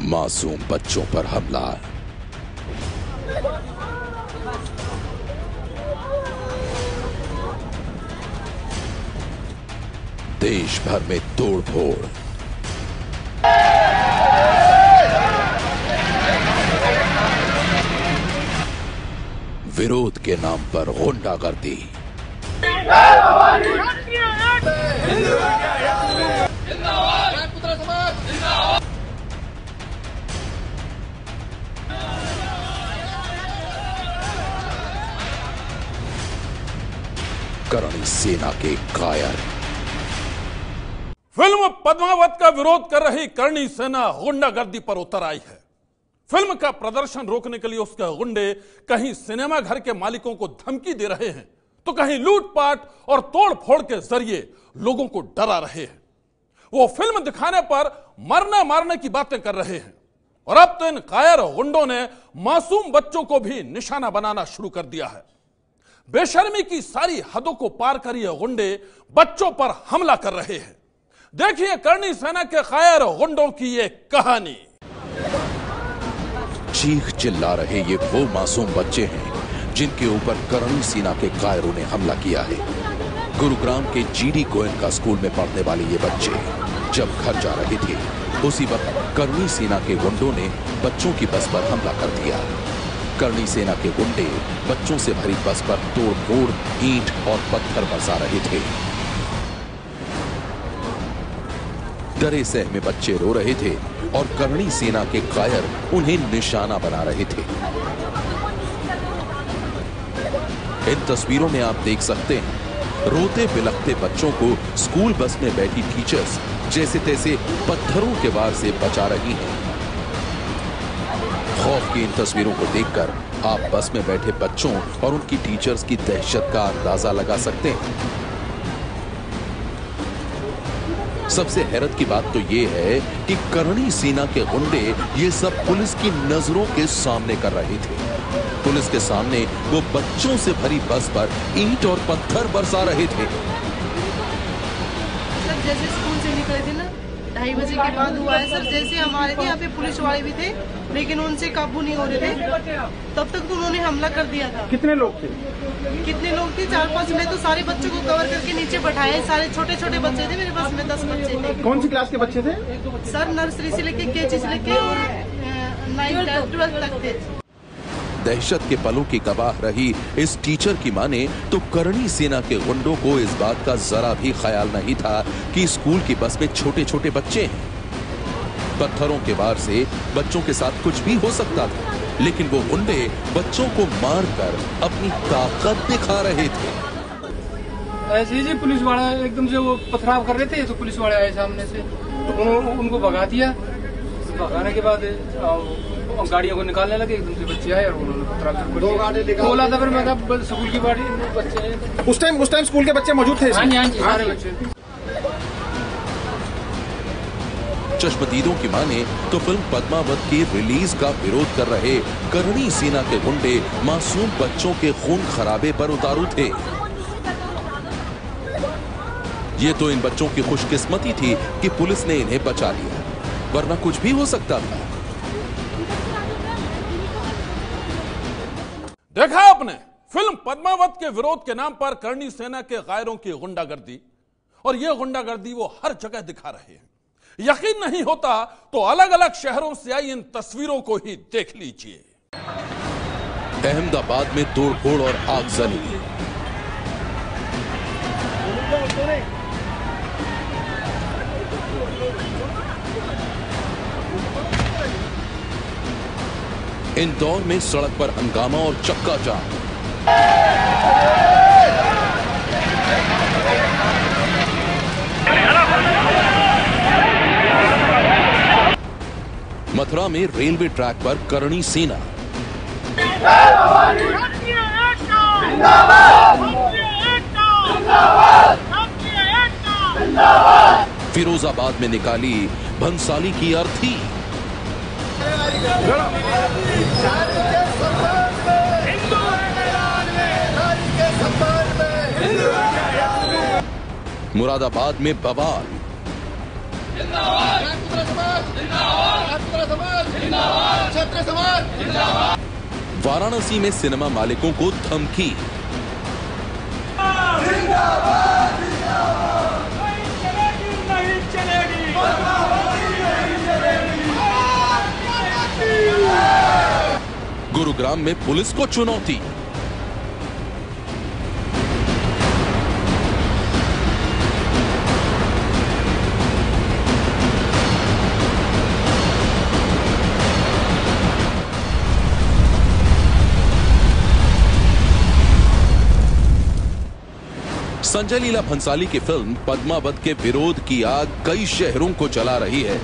मासूम बच्चों पर हमला। देश भर में तोड़फोड़। विरोध के नाम पर गुंडागर्दी। करणी सेना के कायर। फिल्म पद्मावत का विरोध कर रही करणी सेना गुंडागर्दी पर उतर आई है। फिल्म का प्रदर्शन रोकने के लिए उसके गुंडे कहीं सिनेमा घर के मालिकों को धमकी दे रहे हैं तो कहीं लूटपाट और तोड़फोड़ के जरिए लोगों को डरा रहे हैं। वो फिल्म दिखाने पर मरने मारने की बातें कर रहे हैं और अब तो इन कायर गुंडों ने मासूम बच्चों को भी निशाना बनाना शुरू कर दिया है। बेशर्मी की सारी हदों को पार कर ये गुंडे बच्चों पर हमला कर रहे हैं। देखिए करणी सेना के कायर गुंडों की ये कहानी। चीख चिल्ला रहे ये वो मासूम बच्चे हैं जिनके ऊपर करणी सेना के कायरों ने हमला किया है। गुरुग्राम के जीडी गोयनका स्कूल में पढ़ने वाले ये बच्चे जब घर जा रहे थे उसी वक्त करणी सेना के गुंडों ने बच्चों की बस पर हमला कर दिया। करणी सेना के गुंडे बच्चों से भरी बस पर तोड़-फोड़, ईंट और पत्थर बरसा रहे थे। डरे सहमे बच्चे रो रहे थे और करणी सेना के कायर उन्हें निशाना बना रहे थे। इन तस्वीरों में आप देख सकते हैं रोते बिलखते बच्चों को स्कूल बस में बैठी टीचर्स जैसे तैसे पत्थरों के वार से बचा रही हैं। खौफ की इन तस्वीरों को देखकर आप बस में बैठे बच्चों और उनकी टीचर्स की दहशत का अंदाजा लगा सकते हैं। सबसे हैरत की बात तो यह है कि करणी सेना के गुंडे ये सब पुलिस की नजरों के सामने कर रहे थे। पुलिस के सामने वो बच्चों से भरी बस पर ईंट और पत्थर बरसा रहे थे। सर जैसे स्कूल से निकले थे ना 2:30 बजे के बाद हुआ है सर। जैसे हमारे थे यहाँ पे पुलिस वाले भी थे लेकिन उनसे काबू नहीं हो रहे थे। तब तक तो उन्होंने हमला कर दिया था। कितने लोग थे? 4-5। मैं तो सारे बच्चों को कवर करके नीचे बैठाए। सारे छोटे छोटे बच्चे थे मेरे पास में 10 बच्चे थे। कौन सी क्लास के बच्चे थे? सर नर्सरी से लेके केजी से लेके और 9th 12th तक थे। दहशत के पलों की गवाह रही इस टीचर की माने तो करणी सेना के गुंडों को इस बात का जरा भी ख्याल नहीं था कि स्कूल की बस में छोटे छोटे बच्चे हैं। पत्थरों के वार से बच्चों के साथ कुछ भी हो सकता था लेकिन वो गुंडे बच्चों को मारकर अपनी ताकत दिखा रहे थे। ऐसे ही पुलिस वाला एकदम से वो पथराव कर रहे थे तो पुलिस वाले आए सामने से तो उनको भगा दिया। भगाने के बाद गाड़ियों को निकालने लगे। एकदम से बच्चे आए और उन्होंने पथराव 2 गाड़ी बोला था। फिर मैं कहा स्कूल की गाड़ी बच्चे हैं। उस टाइम स्कूल के बच्चे मौजूद थे? हाँ जी सारे बच्चे। चश्मदीदों की माने तो फिल्म पद्मावत के रिलीज का विरोध कर रहे करणी सेना के गुंडे मासूम बच्चों के खून खराबे पर उतारू थे। ये तो इन बच्चों की खुशकिस्मती थी कि पुलिस ने इन्हें बचा लिया वरना कुछ भी हो सकता था। देखा आपने फिल्म पद्मावत के विरोध के नाम पर करणी सेना के कायरों की गुंडागर्दी और यह गुंडागर्दी वो हर जगह दिखा रहे हैं। यकीन नहीं होता तो अलग अलग शहरों से आई इन तस्वीरों को ही देख लीजिए। अहमदाबाद में तोड़फोड़ और आगजनी। इंदौर में सड़क पर हंगामा और चक्का जाम। मथुरा में रेलवे ट्रैक पर करणी सेना। फिरोजाबाद में निकाली भंसाली की अर्थी। मुरादाबाद में बवाल। वाराणसी में सिनेमा मालिकों को धमकी। गुरुग्राम में पुलिस को चुनौती। संजय लीला भंसाली की फिल्म पद्मावत के विरोध की आग कई शहरों को जला रही है।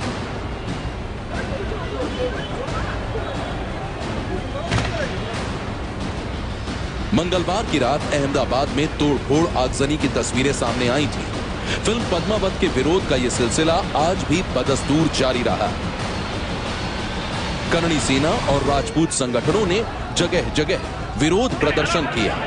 मंगलवार की रात अहमदाबाद में तोड़फोड़ आगजनी की तस्वीरें सामने आई थी। फिल्म पद्मावत के विरोध का यह सिलसिला आज भी बदस्तूर जारी रहा। करणी सेना और राजपूत संगठनों ने जगह जगह विरोध प्रदर्शन किया।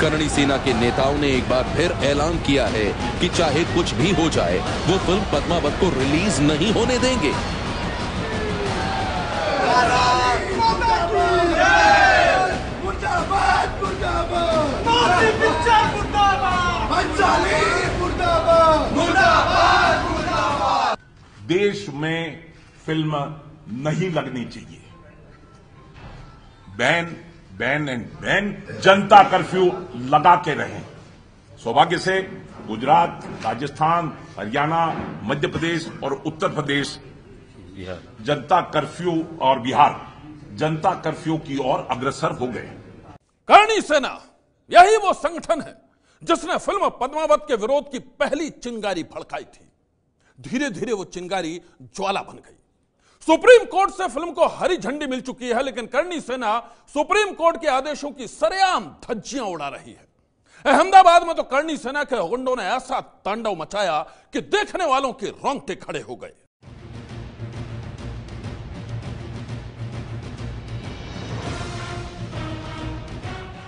करणी सेना के नेताओं ने एक बार फिर ऐलान किया है कि चाहे कुछ भी हो जाए वो फिल्म पद्मावत को रिलीज नहीं होने देंगे। देश में फिल्म नहीं लगनी चाहिए। Ban ban and ban, Janata curfew लगा के रहे। सौभाग्य से गुजरात, राजस्थान, हरियाणा, मध्य प्रदेश और उत्तर प्रदेश जनता कर्फ्यू और बिहार जनता कर्फ्यू की ओर अग्रसर हो गए। करणी सेना यही वो संगठन है जिसने फिल्म पद्मावत के विरोध की पहली चिंगारी भड़काई थी। धीरे धीरे वो चिंगारी ज्वाला बन गई। सुप्रीम कोर्ट से फिल्म को हरी झंडी मिल चुकी है, लेकिन करणी सेना सुप्रीम कोर्ट के आदेशों की सरेआम धज्जियां उड़ा रही है। अहमदाबाद में तो करणी सेना के गुंडों ने ऐसा तांडव मचाया कि देखने वालों के रोंगटे खड़े हो गए।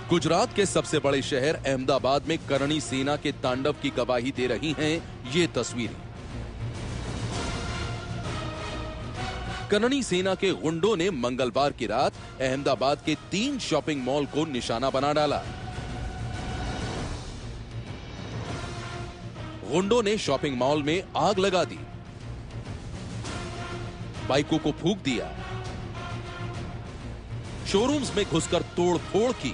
गुजरात के सबसे बड़े शहर अहमदाबाद में करणी सेना के तांडव की गवाही दे रही हैं ये तस्वीरें। करणी सेना के गुंडों ने मंगलवार की रात अहमदाबाद के 3 शॉपिंग मॉल को निशाना बना डाला। गुंडों ने शॉपिंग मॉल में आग लगा दी, बाइकों को फूंक दिया, शोरूम्स में घुसकर तोड़फोड़ की,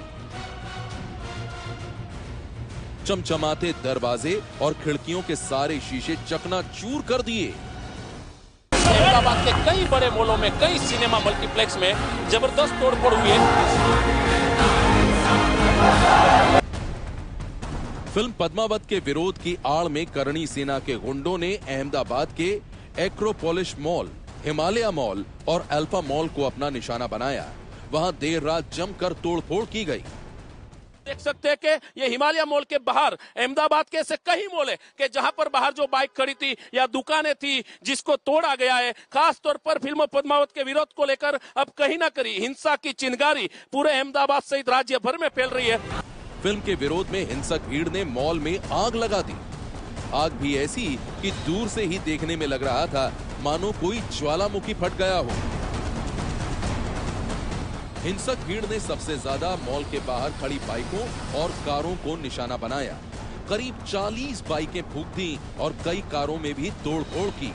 चमचमाते दरवाजे और खिड़कियों के सारे शीशे चकनाचूर कर दिए। अहमदाबाद के कई बड़े मॉलों में, कई सिनेमा मल्टीप्लेक्स में जबरदस्त तोड़फोड़ हुई है। फिल्म पद्मावत के विरोध की आड़ में करणी सेना के गुंडों ने अहमदाबाद के एक्रोपोलिस मॉल, हिमालय मॉल और अल्फा मॉल को अपना निशाना बनाया। वहां देर रात जमकर तोड़फोड़ की गई। देख सकते हैं कि ये हिमालय मॉल के बाहर अहमदाबाद के ऐसे कई मॉल है कि जहां पर बाहर जो बाइक खड़ी थी या दुकानें थी जिसको तोड़ा गया है। खास तौर पर फिल्म पद्मावत के विरोध को लेकर अब कहीं ना कहीं हिंसा की चिंगारी पूरे अहमदाबाद सहित राज्य भर में फैल रही है। फिल्म के विरोध में हिंसक भीड़ ने मॉल में आग लगा दी। आग भी ऐसी कि दूर से ही देखने में लग रहा था मानो कोई ज्वालामुखी फट गया हो। हिंसक भीड़ ने सबसे ज्यादा मॉल के बाहर खड़ी बाइकों और कारों को निशाना बनाया। करीब 40 बाइकें फूंक दी और कई कारों में भी तोड़फोड़ की।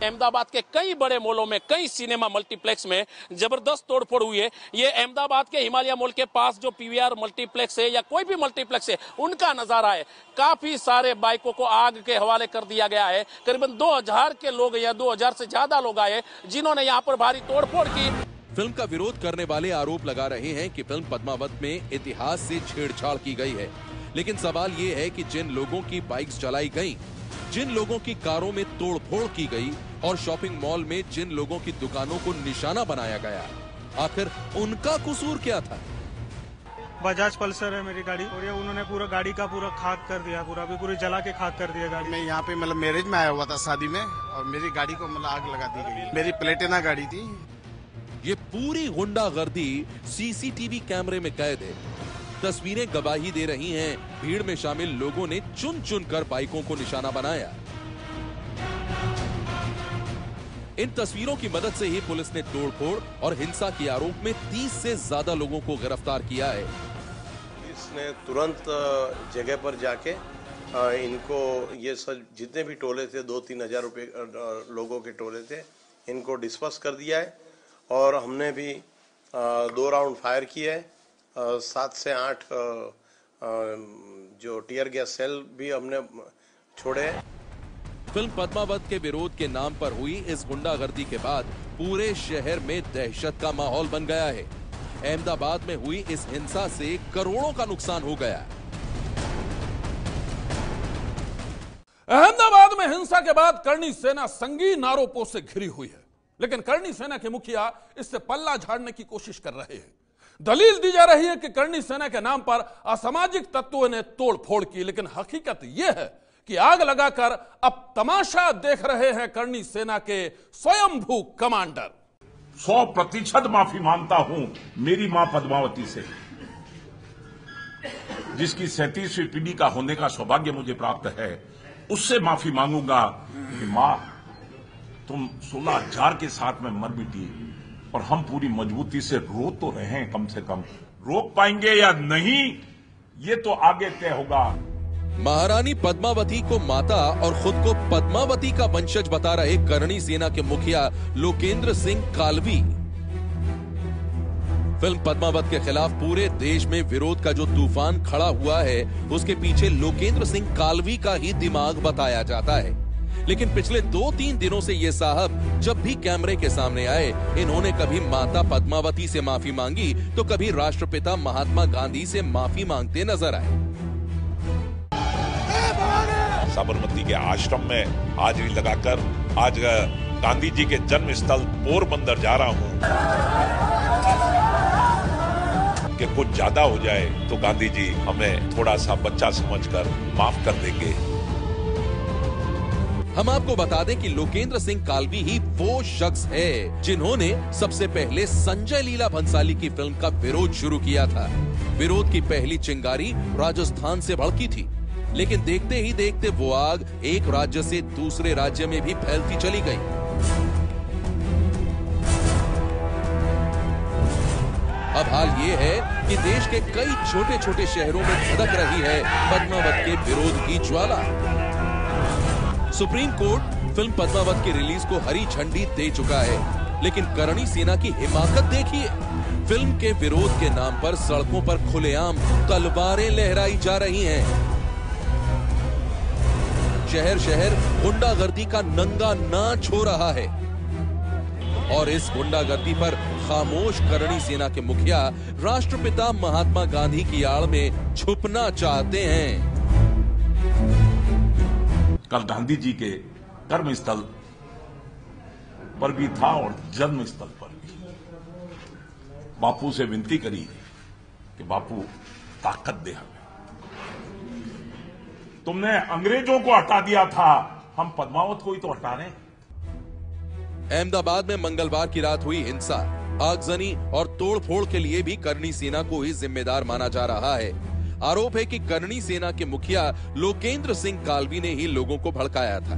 अहमदाबाद के कई बड़े मॉलों में, कई सिनेमा मल्टीप्लेक्स में जबरदस्त तोड़फोड़ हुई है। ये अहमदाबाद के हिमालय मॉल के पास जो पीवीआर मल्टीप्लेक्स है या कोई भी मल्टीप्लेक्स है उनका नजारा है। काफी सारे बाइकों को आग के हवाले कर दिया गया है। करीबन 2000 के लोग या 2000 से ज्यादा लोग आए जिन्होंने यहाँ पर भारी तोड़फोड़ की। फिल्म का विरोध करने वाले आरोप लगा रहे हैं कि फिल्म पद्मावत में इतिहास से छेड़छाड़ की गई है। लेकिन सवाल ये है कि जिन लोगों की बाइक्स जलाई गईं, जिन लोगों की कारों में तोड़फोड़ की गई और शॉपिंग मॉल में जिन लोगों की दुकानों को निशाना बनाया गया, आखिर उनका कसूर क्या था? बजाज पल्सर है मेरी गाड़ी, और ये उन्होंने पूरा गाड़ी का पूरा खाक कर दिया, पूरी जला के खाक कर दिया गाड़ी। मैं यहाँ पे मतलब मैरिज में आया हुआ था शादी में, और मेरी गाड़ी को मतलब आग लगा दी गई। मेरी प्लेटिना गाड़ी थी। ये पूरी गुंडागर्दी सीसीटीवी कैमरे में कैद है। तस्वीरें गवाही दे रही हैं, भीड़ में शामिल लोगों ने चुन चुन कर बाइकों को निशाना बनाया। इन तस्वीरों की मदद से ही पुलिस ने तोड़फोड़ और हिंसा के आरोप में 30 से ज्यादा लोगों को गिरफ्तार किया है। पुलिस ने तुरंत जगह पर जाके इनको, ये सब जितने भी टोले थे, 2-3 हजार रुपए लोगों के टोले थे, इनको डिस्पर्स कर दिया है। और हमने भी 2 राउंड फायर किए हैं, 7 से 8 जो टीयर गैस सेल भी हमने छोड़े हैं। फिल्म पद्मावत के विरोध के नाम पर हुई इस गुंडागर्दी के बाद पूरे शहर में दहशत का माहौल बन गया है। अहमदाबाद में हुई इस हिंसा से करोड़ों का नुकसान हो गया। अहमदाबाद में हिंसा के बाद करणी सेना संगीन आरोपों से घिरी हुई है, लेकिन करणी सेना के मुखिया इससे पल्ला झाड़ने की कोशिश कर रहे हैं। दलील दी जा रही है कि करणी सेना के नाम पर असामाजिक तत्वों ने तोड़फोड़ की, लेकिन हकीकत यह है कि आग लगाकर अब तमाशा देख रहे हैं करणी सेना के स्वयंभू कमांडर। 100% माफी मांगता हूं मेरी मां पद्मावती से, जिसकी 37वीं पीढ़ी का होने का सौभाग्य मुझे प्राप्त है। उससे माफी मांगूंगा कि मां, तुम 16,000 के साथ में मर मिटी, और हम पूरी मजबूती से रो तो रहे हैं, कम से कम रोक पाएंगे या नहीं ये तो आगे तय होगा। महारानी पद्मावती को माता और खुद को पद्मावती का वंशज बता रहे करणी सेना के मुखिया लोकेंद्र सिंह कालवी। फिल्म पद्मावत के खिलाफ पूरे देश में विरोध का जो तूफान खड़ा हुआ है, उसके पीछे लोकेंद्र सिंह कालवी का ही दिमाग बताया जाता है। लेकिन पिछले 2-3 दिनों से ये साहब जब भी कैमरे के सामने आए, इन्होंने कभी माता पद्मावती से माफी मांगी तो कभी राष्ट्रपिता महात्मा गांधी से माफी मांगते नजर आए। साबरमती के आश्रम में हाजिरी लगाकर आज गांधी जी के जन्म स्थल पोरबंदर जा रहा हूं कि कुछ ज्यादा हो जाए तो गांधी जी हमें थोड़ा सा बच्चा समझकर माफ कर देंगे। हम आपको बता दें कि लोकेंद्र सिंह कालवी ही वो शख्स है जिन्होंने सबसे पहले संजय लीला भंसाली की फिल्म का विरोध शुरू किया था। विरोध की पहली चिंगारी राजस्थान से भड़की थी, लेकिन देखते ही देखते वो आग एक राज्य से दूसरे राज्य में भी फैलती चली गई। अब हाल ये है कि देश के कई छोटे छोटे शहरों में भड़क रही है पद्मावत के विरोध की ज्वाला। सुप्रीम कोर्ट फिल्म पद्मावत की रिलीज को हरी झंडी दे चुका है, लेकिन करणी सेना की हिमाकत देखिए। फिल्म के विरोध के नाम पर सड़कों पर खुलेआम तलवारें लहराई जा रही हैं। शहर शहर गुंडागर्दी का नंगा नाच हो रहा है, और इस गुंडागर्दी पर खामोश करणी सेना के मुखिया राष्ट्रपिता महात्मा गांधी की आड़ में छुपना चाहते हैं। कल गांधी जी के कर्म स्थल पर भी था और जन्म स्थल पर भी बापू से विनती करी कि बापू ताकत दे हमें। तुमने अंग्रेजों को हटा दिया था, हम पद्मावत को ही तो हटा रहे हैं। अहमदाबाद में मंगलवार की रात हुई हिंसा, आगजनी और तोड़फोड़ के लिए भी करणी सेना को ही जिम्मेदार माना जा रहा है। आरोप है कि करणी सेना के मुखिया लोकेंद्र सिंह कालवी ने ही लोगों को भड़काया था।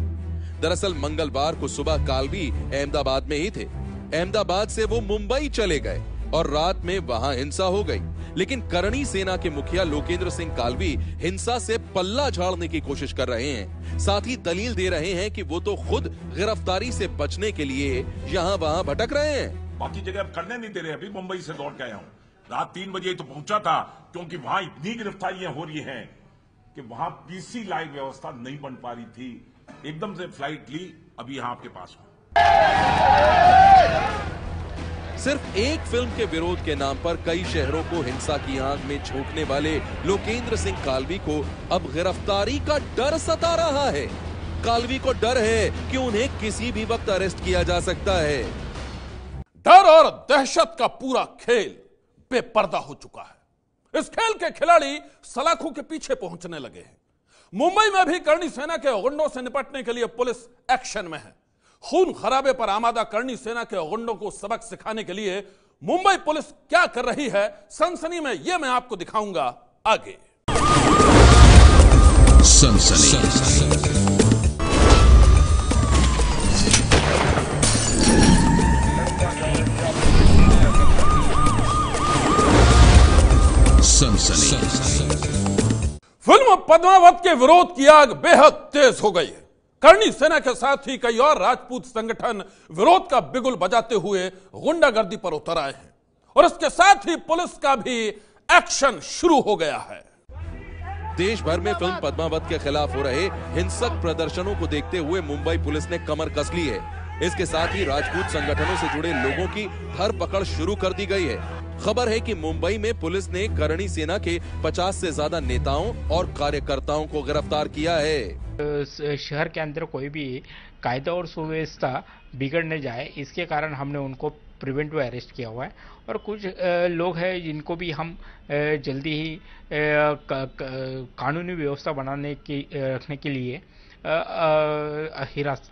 दरअसल मंगलवार को सुबह कालवी अहमदाबाद में ही थे। अहमदाबाद से वो मुंबई चले गए और रात में वहां हिंसा हो गई, लेकिन करणी सेना के मुखिया लोकेंद्र सिंह कालवी हिंसा से पल्ला झाड़ने की कोशिश कर रहे हैं। साथ ही दलील दे रहे हैं कि वो तो खुद गिरफ्तारी से बचने के लिए यहाँ वहाँ भटक रहे हैं। बाकी जगह अब करने नहीं दे रहे। अभी मुंबई से दौड़ के आया हूँ, रात 3 बजे तो पहुंचा था, क्योंकि वहां इतनी गिरफ्तारियां हो रही हैं कि वहां पीसी लाइव व्यवस्था नहीं बन पा रही थी। एकदम से फ्लाइट ली, अभी यहां आपके पास हूं। सिर्फ एक फिल्म के विरोध के नाम पर कई शहरों को हिंसा की आग में झोंकने वाले लोकेंद्र सिंह कालवी को अब गिरफ्तारी का डर सता रहा है। कालवी को डर है कि उन्हें किसी भी वक्त अरेस्ट किया जा सकता है। डर और दहशत का पूरा खेल बेपर्दा हो चुका है। इस खेल के खिलाड़ी सलाखों के पीछे पहुंचने लगे हैं। मुंबई में भी करणी सेना के गुंडों से निपटने के लिए पुलिस एक्शन में है। खून खराबे पर आमादा करनी सेना के गुंडों को सबक सिखाने के लिए मुंबई पुलिस क्या कर रही है सनसनी में, यह मैं आपको दिखाऊंगा आगे। सनसनी। फिल्म पद्मावत के विरोध की आग बेहद तेज हो गई है। करनी सेना के साथ ही कई और राजपूत संगठन विरोध का बिगुल बजाते हुए गुंडागर्दी पर उतर आए हैं और इसके साथ ही पुलिस का भी एक्शन शुरू हो गया है। देश भर में फिल्म पद्मावत के खिलाफ हो रहे हिंसक प्रदर्शनों को देखते हुए मुंबई पुलिस ने कमर कस ली है। इसके साथ ही राजपूत संगठनों से जुड़े लोगों की धरपकड़ शुरू कर दी गई है। खबर है कि मुंबई में पुलिस ने करनी सेना के 50 से ज्यादा नेताओं और कार्यकर्ताओं को गिरफ्तार किया है। शहर के अंदर कोई भी कायदा और सुव्यवस्था बिगड़ न जाए, इसके कारण हमने उनको प्रिवेंटिव अरेस्ट किया हुआ है और कुछ लोग हैं जिनको भी हम जल्दी ही कानूनी व्यवस्था रखने के लिए हिरासत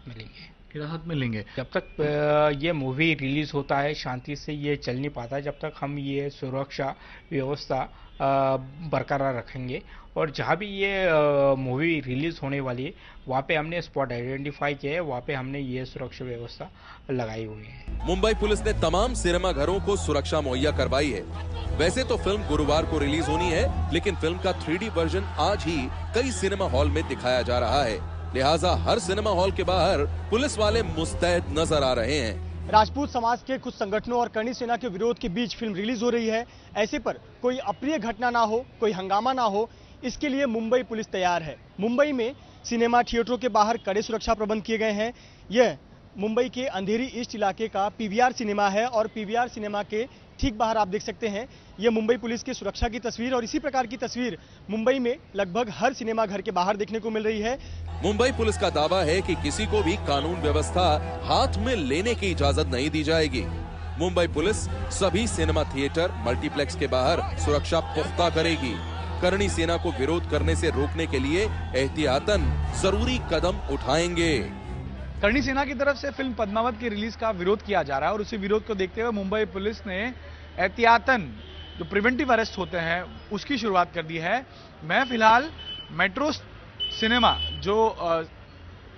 में लेंगे। जब तक ये मूवी रिलीज होता है शांति से ये चल नहीं पाता, जब तक हम ये सुरक्षा व्यवस्था बरकरार रखेंगे। और जहाँ भी ये मूवी रिलीज होने वाली है वहाँ पे हमने स्पॉट आइडेंटिफाई किया है, वहाँ पे हमने ये सुरक्षा व्यवस्था लगाई हुई है। मुंबई पुलिस ने तमाम सिनेमा घरों को सुरक्षा मुहैया करवाई है। वैसे तो फिल्म गुरुवार को रिलीज होनी है, लेकिन फिल्म का 3D वर्जन आज ही कई सिनेमा हॉल में दिखाया जा रहा है, लिहाजा हर सिनेमा हॉल के बाहर पुलिस वाले मुस्तैद नजर आ रहे हैं। राजपूत समाज के कुछ संगठनों और करनी सेना के विरोध के बीच फिल्म रिलीज हो रही है। ऐसे पर कोई अप्रिय घटना ना हो, कोई हंगामा ना हो, इसके लिए मुंबई पुलिस तैयार है। मुंबई में सिनेमा थिएटरों के बाहर कड़े सुरक्षा प्रबंध किए गए हैं। यह मुंबई के अंधेरी ईस्ट इलाके का पीवीआर सिनेमा है और पीवीआर सिनेमा के ठीक बाहर आप देख सकते हैं ये मुंबई पुलिस की सुरक्षा की तस्वीर। और इसी प्रकार की तस्वीर मुंबई में लगभग हर सिनेमा घर के बाहर देखने को मिल रही है। मुंबई पुलिस का दावा है कि किसी को भी कानून व्यवस्था हाथ में लेने की इजाजत नहीं दी जाएगी। मुंबई पुलिस सभी सिनेमा थिएटर, मल्टीप्लेक्स के बाहर सुरक्षा पुख्ता करेगी। करनी सेना को विरोध करने से रोकने के लिए एहतियातन जरूरी कदम उठाएंगे। करनी सेना की तरफ से फिल्म पद्मावत की रिलीज का विरोध किया जा रहा है और उसी विरोध को देखते हुए मुंबई पुलिस ने एहतियातन जो प्रिवेंटिव अरेस्ट होते हैं उसकी शुरुआत कर दी है। मैं फिलहाल मेट्रो सिनेमा जो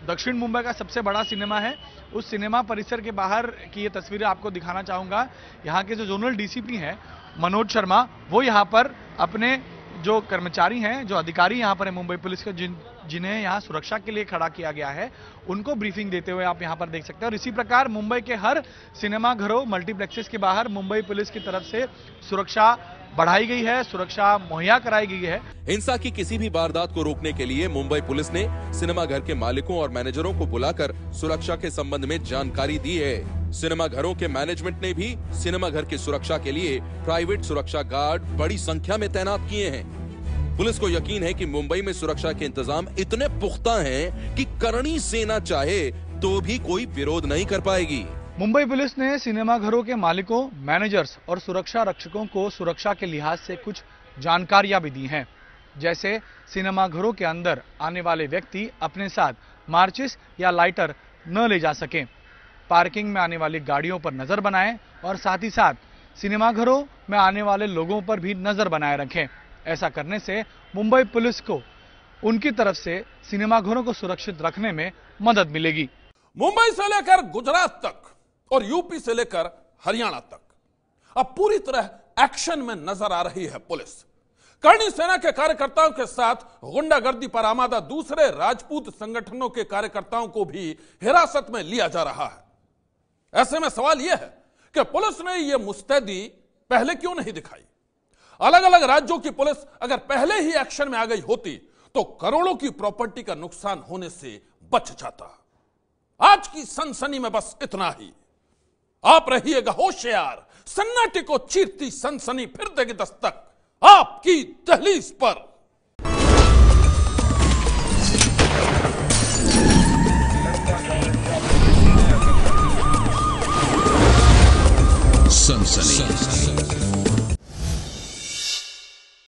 दक्षिण मुंबई का सबसे बड़ा सिनेमा है, उस सिनेमा परिसर के बाहर की ये तस्वीरें आपको दिखाना चाहूंगा। यहाँ के जो जोनल डीसीपी हैं मनोज शर्मा, वो यहाँ पर अपने जो कर्मचारी हैं, जो अधिकारी यहाँ पर है मुंबई पुलिस के, जिन्हें यहाँ सुरक्षा के लिए खड़ा किया गया है, उनको ब्रीफिंग देते हुए आप यहाँ पर देख सकते हैं। और इसी प्रकार मुंबई के हर सिनेमा घरों, मल्टीप्लेक्सेस के बाहर मुंबई पुलिस की तरफ से सुरक्षा बढ़ाई गई है, सुरक्षा मुहैया कराई गई है। हिंसा की किसी भी वारदात को रोकने के लिए मुंबई पुलिस ने सिनेमा घर के मालिकों और मैनेजरों को बुलाकर सुरक्षा के संबंध में जानकारी दी है। सिनेमा घरों के मैनेजमेंट ने भी सिनेमा घर की सुरक्षा के लिए प्राइवेट सुरक्षा गार्ड बड़ी संख्या में तैनात किए हैं। पुलिस को यकीन है कि मुंबई में सुरक्षा के इंतजाम इतने पुख्ता हैं कि करनी सेना चाहे तो भी कोई विरोध नहीं कर पाएगी। मुंबई पुलिस ने सिनेमा घरों के मालिकों, मैनेजर्स और सुरक्षा रक्षकों को सुरक्षा के लिहाज से कुछ जानकारियां भी दी हैं। जैसे सिनेमा घरों के अंदर आने वाले व्यक्ति अपने साथ मार्चिस या लाइटर न ले जा सकें, पार्किंग में आने वाली गाड़ियों पर नजर बनाएं और साथ ही साथ सिनेमा घरों में आने वाले लोगों पर भी नजर बनाए रखें। ऐसा करने से मुंबई पुलिस को उनकी तरफ से सिनेमा घरों को सुरक्षित रखने में मदद मिलेगी। मुंबई से लेकर गुजरात तक और यूपी से लेकर हरियाणा तक अब पूरी तरह एक्शन में नजर आ रही है पुलिस। करनी सेना के कार्यकर्ताओं के साथ गुंडागर्दी पर आमादा दूसरे राजपूत संगठनों के कार्यकर्ताओं को भी हिरासत में लिया जा रहा है। ऐसे में सवाल यह है कि पुलिस ने यह मुस्तैदी पहले क्यों नहीं दिखाई। अलग अलग राज्यों की पुलिस अगर पहले ही एक्शन में आ गई होती तो करोड़ों की प्रॉपर्टी का नुकसान होने से बच जाता। आज की सनसनी में बस इतना ही। आप रहिएगा होशियार, सन्नाटे को चीरती सनसनी फिर देगी दस्तक आपकी दहलीज पर। सनसनी।